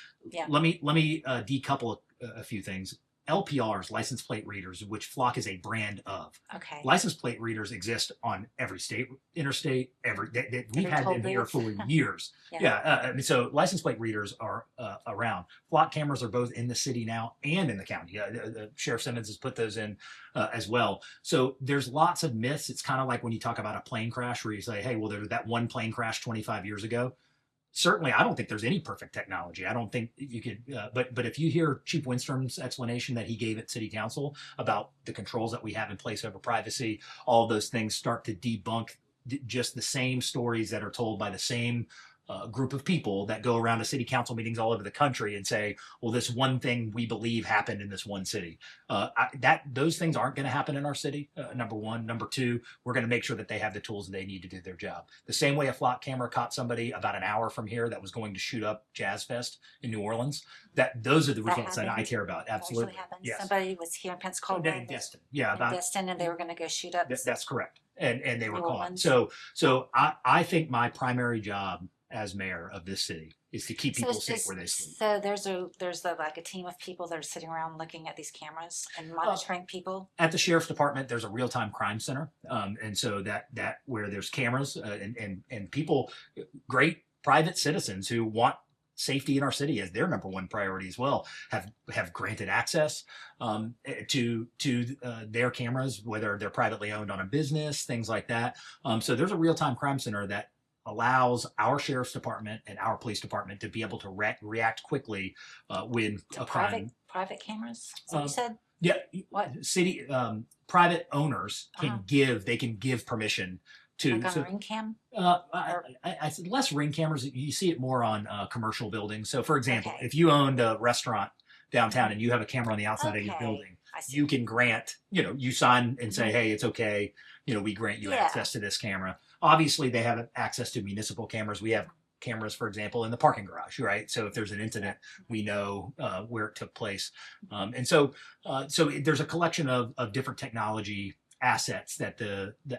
let me decouple a few things. LPRs, license plate readers, which Flock is a brand of. Okay. License plate readers exist on every state, interstate, we've had them here for years. So license plate readers are around. Flock cameras are both in the city now and in the county. Sheriff Simmons has put those in as well. So there's lots of myths. It's kind of like when you talk about a plane crash, where you say, hey, well, there was that one plane crash 25 years ago. Certainly, I don't think there's any perfect technology. I don't think you could, but if you hear Chief Winstrom's explanation that he gave at City Council about the controls that we have in place over privacy, all of those things start to debunk just the same stories that are told by the same group of people that go around to city council meetings all over the country and say, well, this one thing we believe happened in this one city. Those things aren't going to happen in our city, number one. Number two, we're going to make sure that they have the tools they need to do their job. The same way a flock camera caught somebody about an hour from here that was going to shoot up Jazz Fest in New Orleans, those are the results that I care about. Absolutely. Yes. Somebody was here in Pensacola. In Destin. Yeah. In Destin, and they were going to go shoot up. That's correct. And they were caught. So I think my primary job as mayor of this city is to keep people safe where they sleep. So there's like a team of people that are sitting around looking at these cameras and monitoring people. At the sheriff's department, there's a real-time crime center, and so that where there's cameras and people, great private citizens who want safety in our city as their number one priority as well, have granted access to their cameras, whether they're privately owned on a business, things like that. So there's a real-time crime center that allows our sheriff's department and our police department to be able to react quickly when a crime. Private cameras? So you said? Yeah. What? City private owners can give permission to. Like on a ring cam? I said less ring cameras. You see it more on commercial buildings. So, for example, if you owned a restaurant downtown and you have a camera on the outside of your building, you can grant. You sign and say, "Hey, it's okay. We grant you access to this camera." Obviously, they have access to municipal cameras. We have cameras, for example, in the parking garage, right? So if there's an incident, we know where it took place. And so there's a collection of different technology assets that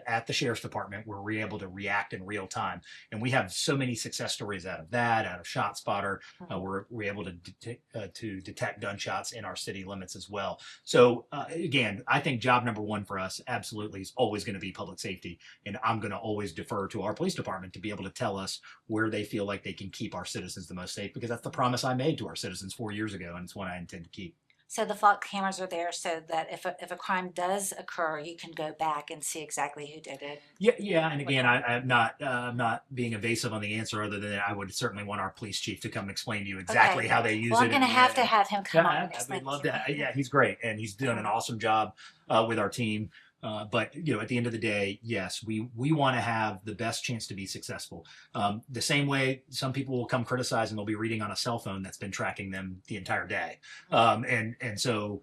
at the sheriff's department where we're able to react in real time. And we have so many success stories out of ShotSpotter. We're able to detect gunshots in our city limits as well. So again, I think job number one for us absolutely is always going to be public safety. And I'm going to always defer to our police department to be able to tell us where they feel like they can keep our citizens the most safe, because that's the promise I made to our citizens 4 years ago, and it's one I intend to keep. So the flock cameras are there so that if a crime does occur, you can go back and see exactly who did it. Yeah. And again, I'm not being evasive on the answer, other than I would certainly want our police chief to come explain to you exactly how they use it. Well, I'm going to have to have him come on and explain. I'd love that. Yeah, he's great, and he's doing an awesome job with our team. But at the end of the day, yes, we want to have the best chance to be successful. The same way some people will come criticize and they'll be reading on a cell phone that's been tracking them the entire day. And so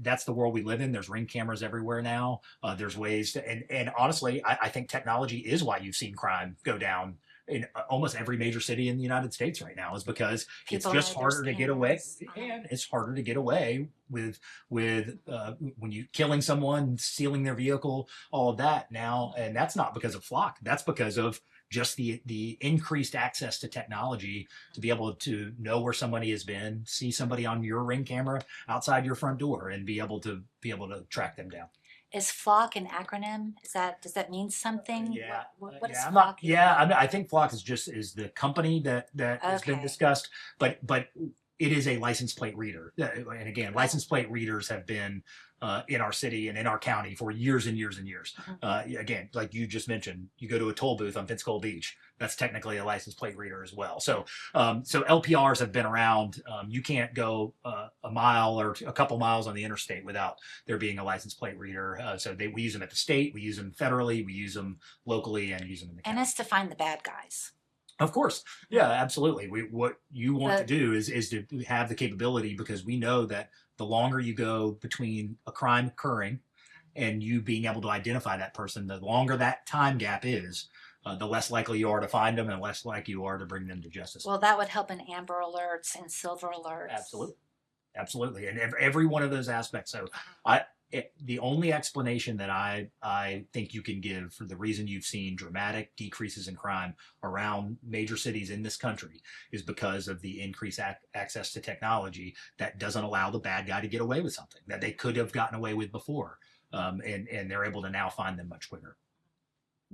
that's the world we live in. There's ring cameras everywhere now. There's ways to, and honestly, I think technology is why you've seen crime go down in almost every major city in the United States right now, is because it's just harder to get away, and it's harder to get away with when you killing someone, stealing their vehicle, all of that now. And that's not because of flock. That's because of just the increased access to technology to be able to know where somebody has been, see somebody on your ring camera outside your front door, and be able to track them down. Is flock an acronym? Does that mean something? Yeah. What is flock? I think flock is the company that has been discussed, but it is a license plate reader. And again, license plate readers have been in our city and in our county for years and years and years. Again, like you just mentioned, you go to a toll booth on Pensacola Beach, that's technically a license plate reader as well. So LPRs have been around. You can't go a mile or a couple miles on the interstate without there being a license plate reader. We use them at the state, we use them federally, we use them locally, and use them in the county. And it's to find the bad guys. Of course. Yeah, absolutely. What you want to do is to have the capability, because we know that the longer you go between a crime occurring and you being able to identify that person, the longer that time gap is, the less likely you are to find them and less likely you are to bring them to justice. Well, that would help in Amber Alerts and Silver Alerts. Absolutely. And every one of those aspects. So the only explanation that I think you can give for the reason you've seen dramatic decreases in crime around major cities in this country is because of the increased access to technology that doesn't allow the bad guy to get away with something that they could have gotten away with before. And they're able to now find them much quicker.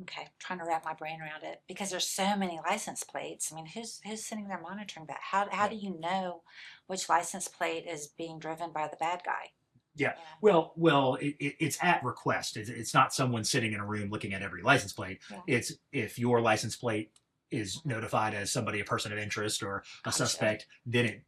Okay, trying to wrap my brain around it, because there's so many license plates. I mean, who's sitting there monitoring that? How do you know which license plate is being driven by the bad guy? Yeah. Well, it's at request. It's not someone sitting in a room looking at every license plate. Yeah. It's if your license plate is notified as a person of interest or a suspect, then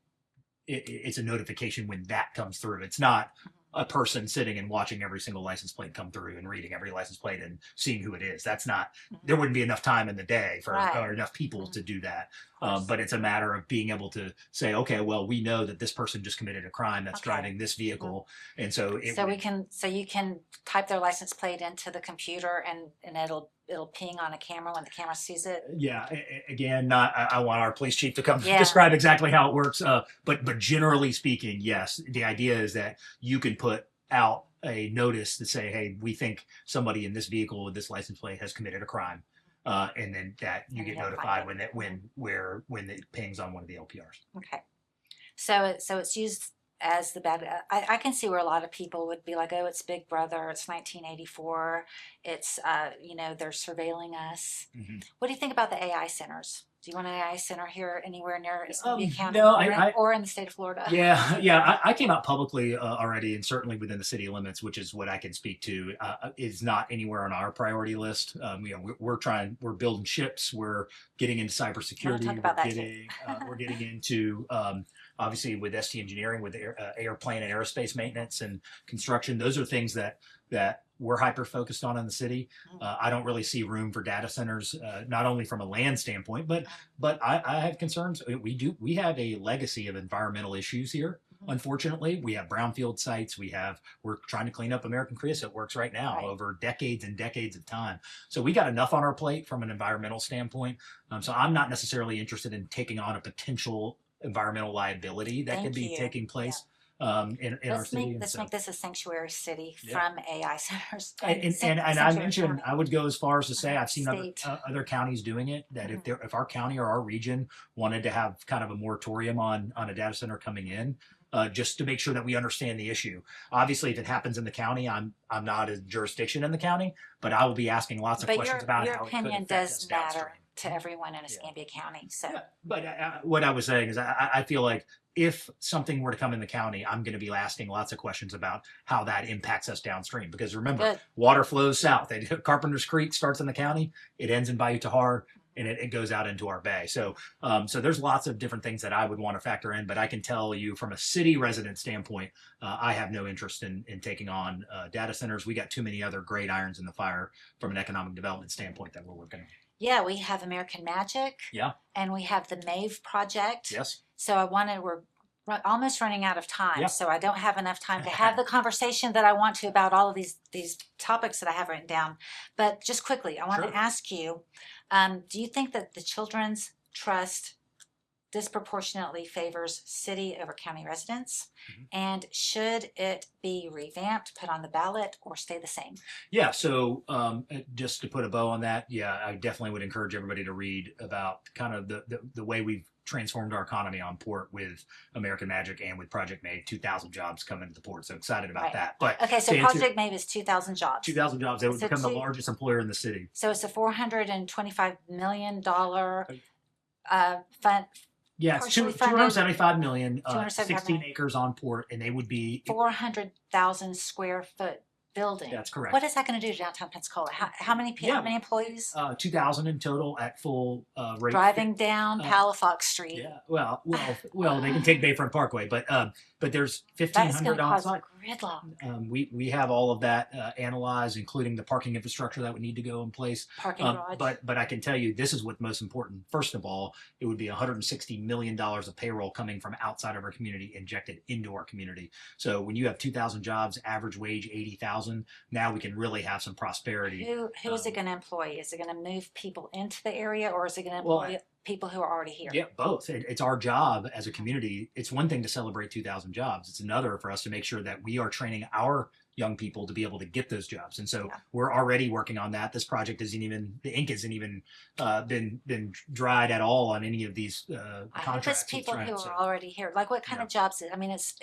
it's a notification when that comes through. It's not a person sitting and watching every single license plate come through and reading every license plate and seeing who it is. That's not, there wouldn't be enough time in the day for Right. or enough people to do that. course. But it's a matter of being able to say, okay, well, we know that this person just committed a crime that's Okay. driving this vehicle, and so So you can type their license plate into the computer and it'll ping on a camera when the camera sees it. Yeah, again, not I want our police chief to come Yeah. describe exactly how it works. But generally speaking, yes, the idea is that you can put out a notice to say, hey, we think somebody in this vehicle with this license plate has committed a crime, and then that you And get you don't notified find when it pings on one of the LPRs. Okay. So it's used as the bad. I can see where a lot of people would be like, oh, it's Big Brother. It's 1984. It's they're surveilling us. Mm-hmm. What do you think about the AI centers? Do you want an AI center here anywhere near Escambia County No, or in the state of Florida? Yeah. I came out publicly already, and certainly within the city limits, which is what I can speak to, is not anywhere on our priority list. We're building ships. We're getting into cybersecurity. Talk about that We're getting into obviously with ST engineering, with airplane and aerospace maintenance and construction. Those are things that we're hyper focused on in the city. I don't really see room for data centers, not only from a land standpoint, but I have concerns. We have a legacy of environmental issues here. Unfortunately, we have brownfield sites. We're trying to clean up American creosote works right now over decades and decades of time. So we got enough on our plate from an environmental standpoint. So I'm not necessarily interested in taking on a potential environmental liability that could be taking place. In our city. Let's make this a sanctuary city from AI centers. And I mentioned, I would go as far as to say I've seen other counties doing it, that if our county or our region wanted to have kind of a moratorium on a data center coming in, just to make sure that we understand the issue. Obviously, if it happens in the county, I'm not a jurisdiction in the county, but I will be asking lots of questions about your how opinion it could affect us does matter downstream. To everyone in Escambia County. So, but what I was saying is I feel like if something were to come in the county, I'm going to be asking lots of questions about how that impacts us downstream. Because remember, water flows south. Carpenter's Creek starts in the county, it ends in Bayou Tahar, and it goes out into our bay. So there's lots of different things that I would want to factor in. But I can tell you from a city resident standpoint, I have no interest in taking on data centers. We got too many other great irons in the fire from an economic development standpoint that we're working on. Yeah, we have American Magic. Yeah. And we have the MAVE project. Yes. So we're almost running out of time. Yeah. So I don't have enough time to have the conversation that I want to about all of these topics that I have written down. But just quickly, I want to ask you, do you think that the Children's Trust disproportionately favors city over county residents? And should it be revamped, put on the ballot, or stay the same? Yeah, so just to put a bow on that, I definitely would encourage everybody to read about kind of the way we've transformed our economy on port with American Magic and with Project MAVE. 2,000 jobs coming to the port, so excited about that. But okay, so Project MAVE is 2,000 jobs. 2,000 jobs. They would become the largest employer in the city. So it's a $425 million fund. Yeah, it's 275 million, 275 16 acres on port, and they would be 400,000 square foot building. That's correct. What is that going to do to downtown Pensacola? How many people? How many employees? 2,000 in total at full rate. Driving down Palafox Street. Yeah, well, they can take Bayfront Parkway, but there's 1,500 on site. Gridlock. We have all of that analyzed, including the parking infrastructure that would need to go in place. Parking garage. But I can tell you, this is what's most important. First of all, it would be $160 million of payroll coming from outside of our community injected into our community. So when you have 2,000 jobs, average wage 80,000, now we can really have some prosperity. Who is it going to employ? Is it going to move people into the area, or is it going to employ people who are already here? Yeah, both. It's our job as a community. It's one thing to celebrate 2,000 jobs. It's another for us to make sure that we are training our young people to be able to get those jobs. And so we're already working on that. This project isn't even, the ink isn't even been dried at all on any of these contracts. It's people who are already here. Like what kind of jobs? I mean, it's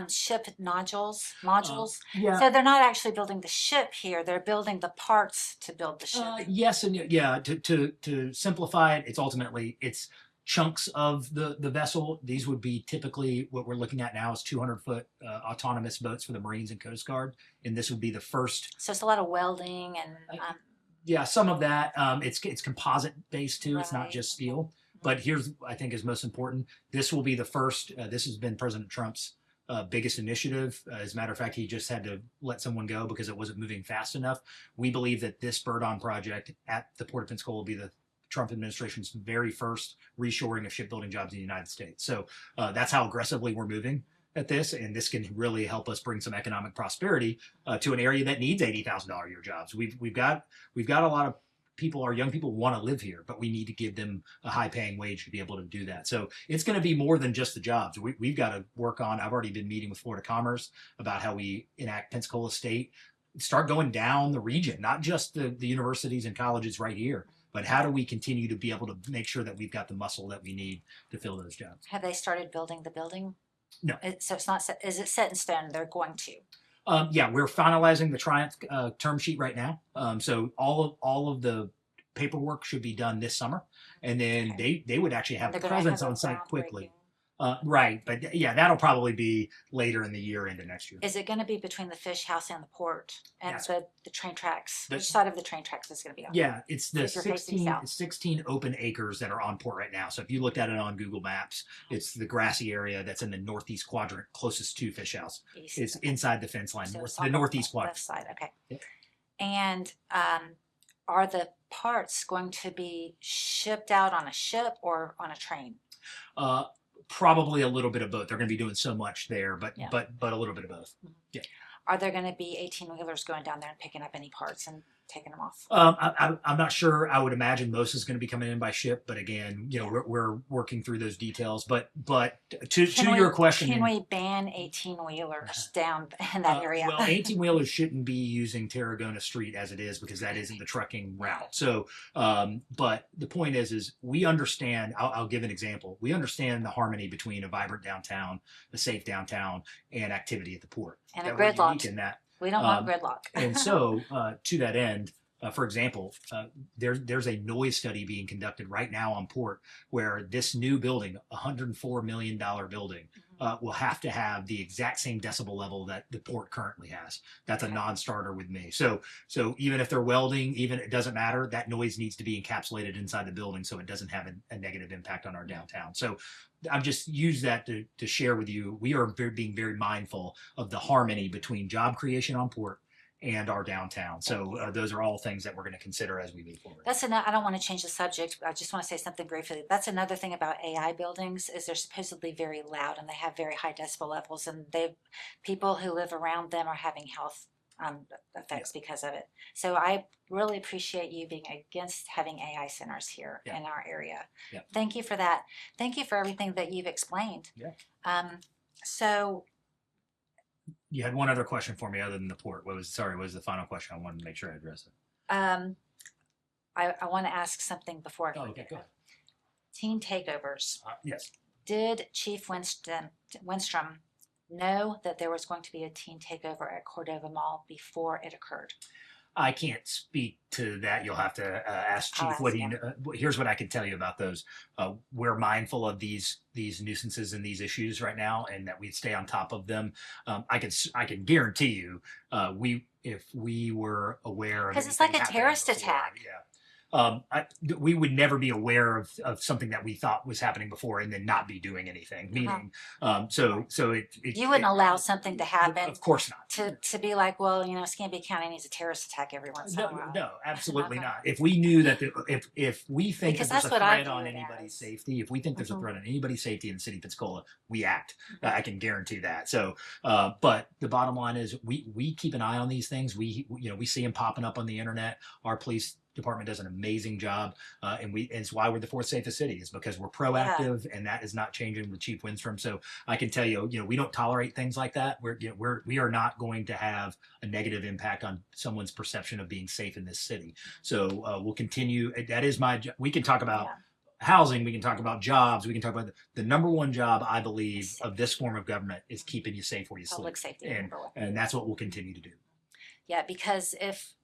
ship modules. So they're not actually building the ship here. They're building the parts to build the ship. Yes, and yeah. To simplify it, it's chunks of the vessel. These would be typically what we're looking at now is 200-foot autonomous boats for the Marines and Coast Guard, and this would be the first. So it's a lot of welding and. Some of that. It's composite based too. It's not just steel. But here's I think is most important. This will be the first. This has been President Trump's biggest initiative. As a matter of fact, he just had to let someone go because it wasn't moving fast enough. We believe that this bird-on project at the Port of Pensacola will be the Trump administration's very first reshoring of shipbuilding jobs in the United States. So that's how aggressively we're moving at this, and this can really help us bring some economic prosperity to an area that needs $80,000 a year jobs. We've got a lot of people, our young people want to live here, but we need to give them a high paying wage to be able to do that. So it's going to be more than just the jobs. We've got to work on, I've already been meeting with Florida Commerce about how we enact Pensacola State, start going down the region, not just the universities and colleges right here, but how do we continue to be able to make sure that we've got the muscle that we need to fill those jobs? Have they started building the building? No. So it's not set, is it set in stone? They're going to. Yeah, we're finalizing the Triumph term sheet right now. So all of the paperwork should be done this summer, and then they would actually have They're the gonna presence have a on site quickly. groundbreaking. Right, but yeah, that'll probably be later in the year into next year. Is it going to be between the fish house and the port and Yes. the train tracks? The- Which side of the train tracks is going to be on? Yeah, it's the If you're facing 16, south. 16 open acres that are on port right now. So if you looked at it on Google Maps, it's the grassy area that's in the northeast quadrant closest to Fish House. East. It's Okay. inside the fence line, So it's the on northeast left quadrant. side. Okay. Yep. And are the parts going to be shipped out on a ship or on a train? Probably a little bit of both. They're going to be doing so much there, but Yeah. but a little bit of both. Yeah. Are there going to be 18-wheelers going down there and picking up any parts and taking them off? I'm not sure. I would imagine most is going to be coming in by ship, but again, you know, we're working through those details. But to your question, Can we ban 18-wheelers down in that area? well, 18-wheelers shouldn't be using Tarragona Street as it is because that isn't the trucking route. So, but the point is we understand. I'll give an example. We understand the harmony between a vibrant downtown, a safe downtown, and activity at the port. And a That we're gridlock. unique in that. We don't want gridlock. And so, to that end, for example, there's a noise study being conducted right now on port where this new building, $104 million building, will have to have the exact same decibel level that the port currently has. That's a non-starter with me. So even if they're welding, even it doesn't matter, that noise needs to be encapsulated inside the building so it doesn't have a negative impact on our downtown. So I've just used that to share with you. We are being very mindful of the harmony between job creation on port and our downtown. So those are all things that we're going to consider as we move forward. I don't want to change the subject, but I just want to say something briefly. That's another thing about AI buildings is they're supposedly very loud and they have very high decibel levels, and people who live around them are having health effects because of it. So I really appreciate you being against having AI centers here in our area. Yeah. Thank you for that. Thank you for everything that you've explained. Yeah. So You had one other question for me other than the port. What was the final question? I wanted to make sure I addressed it. I want to ask something before I Oh, forget. okay, go ahead. Teen takeovers. Yes. Did Chief Winstrom know that there was going to be a teen takeover at Cordova Mall before it occurred? I can't speak to that. You'll have to ask I'll Chief what ask he. him. Here's what I can tell you about those. We're mindful of these nuisances and these issues right now, and that we stay on top of them. I can guarantee you, if we were aware of, Because it's like a anything terrorist happening before, attack. Yeah. We would never be aware of something that we thought was happening before and then not be doing anything. Meaning, so You wouldn't allow something to happen Of course not. to be like, well, Escambia County needs a terrorist attack every once in a while. No, absolutely Okay. not. If we knew that, if we think Because that there's that's a what I threat on view it anybody's as. safety, if we think there's a Mhm. threat on anybody's safety in the city of Pensacola, we act. I can guarantee that. So, but the bottom line is, we keep an eye on these things. We see them popping up on the internet. Our police department does an amazing job, and it's why we're the fourth safest city, is because we're proactive, and that is not changing with Chief Winstrom. So I can tell you, we don't tolerate things like that. We are not going to have a negative impact on someone's perception of being safe in this city. So we'll continue. That is we can talk about housing, we can talk about jobs, we can talk about the number one job, I believe, of this form of government is keeping you safe where you sleep. Public safety. And, number one. and that's what we'll continue to do. Yeah, because if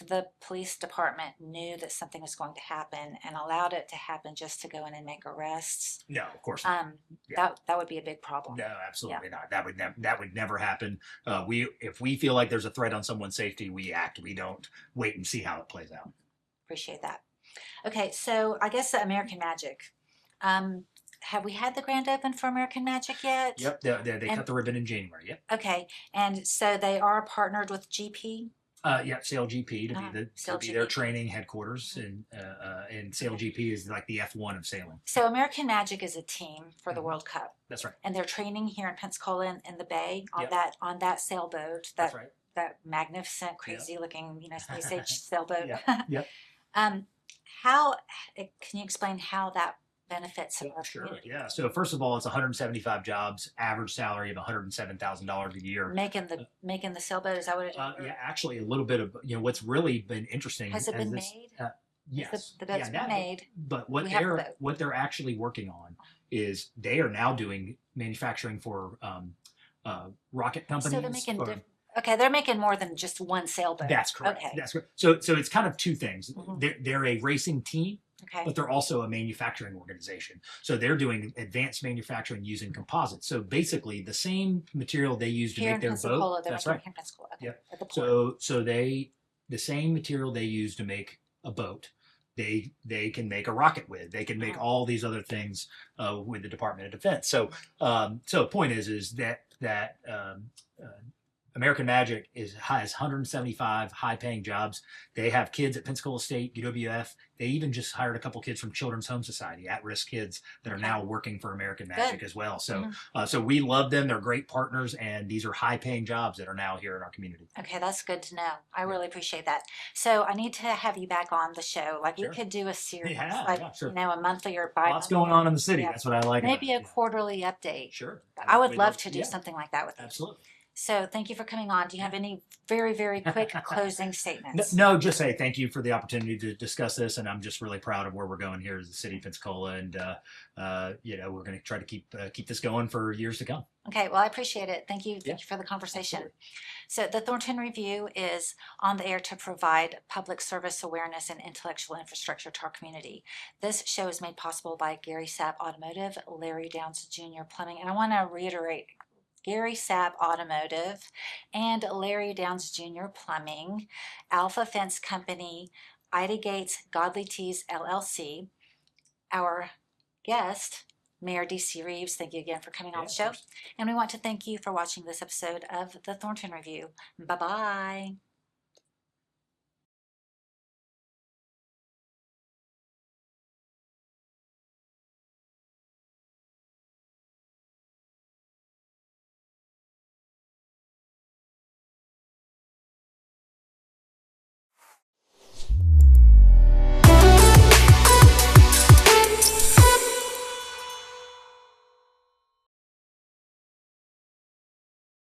the police department knew that something was going to happen and allowed it to happen just to go in and make arrests, No, of course not. that would be a big problem. No, absolutely not. That would never happen. If we feel like there's a threat on someone's safety, we act. We don't wait and see how it plays out. Appreciate that. Okay, so I guess the American Magic. have we had the grand open for American Magic yet? Yep, they And- cut the ribbon in January. Yep. Okay, and so they are partnered with GP? Yeah, Sale GP to Sale be their GP. training headquarters, and Sale GP is like the F1 of sailing. So American Magic is a team for the World Cup, That's right. and they're training here in Pensacola in the bay on Yep. that sailboat, That's right. that magnificent, crazy looking, space age sailboat. Yep. How can you explain how that benefits our Sure. community? Yeah. So first of all, it's 175 jobs, average salary of $107,000 a year. Making the sailboat, is that what it is? Yeah, actually, a little bit of what's really been interesting. Has it been this, made? Yes, The boat's been made. But We have the boat. what they're actually working on is they are now doing manufacturing for rocket companies. So they're making okay, they're making more than just one sailboat. That's correct. Okay. That's correct. So it's kind of two things. Mhm. They're a racing team, Okay. but they're also a manufacturing organization. So they're doing advanced manufacturing using composites. So basically, the same material they use to Here in make their Pensacola, boat. they're That's making right. here in Pensacola. Okay. Yep. At the port. So the same material they use to make a boat, they can make a rocket with. They can make all these other things with the Department of Defense. So the point is that American Magic has 175 high-paying jobs. They have kids at Pensacola State, UWF. They even just hired a couple kids from Children's Home Society, at-risk kids that are now working for American Magic as well. So, so we love them. They're great partners, and these are high-paying jobs that are now here in our community. Okay, that's good to know. I really appreciate that. So I need to have you back on the show. Like you Sure. could do a series, Yeah, like yeah, sure. a monthly or bi-monthly. Lots going on in the city. Yeah. That's what I like. Maybe a about it. quarterly update. Sure. I would We'd love to do yeah, something like that with you. Absolutely. So thank you for coming on. Do you have any very, very quick closing statements? No, just say thank you for the opportunity to discuss this, and I'm just really proud of where we're going here as the city of Pensacola, and we're going to try to keep this going for years to come. Okay, well, I appreciate it. Thank you. Thank you for the conversation. Absolutely. So the Thornton Review is on the air to provide public service awareness and intellectual infrastructure to our community. This show is made possible by Gary Sapp Automotive, Larry Downs Jr. Plumbing, and I want to reiterate, Gary Sapp Automotive and Larry Downs Jr. Plumbing, Alpha Fence Company, Ida Gates Godly Teas LLC. Our guest, Mayor D.C. Reeves, thank you again for coming on the show. And we want to thank you for watching this episode of the Thornton Review. Bye-bye.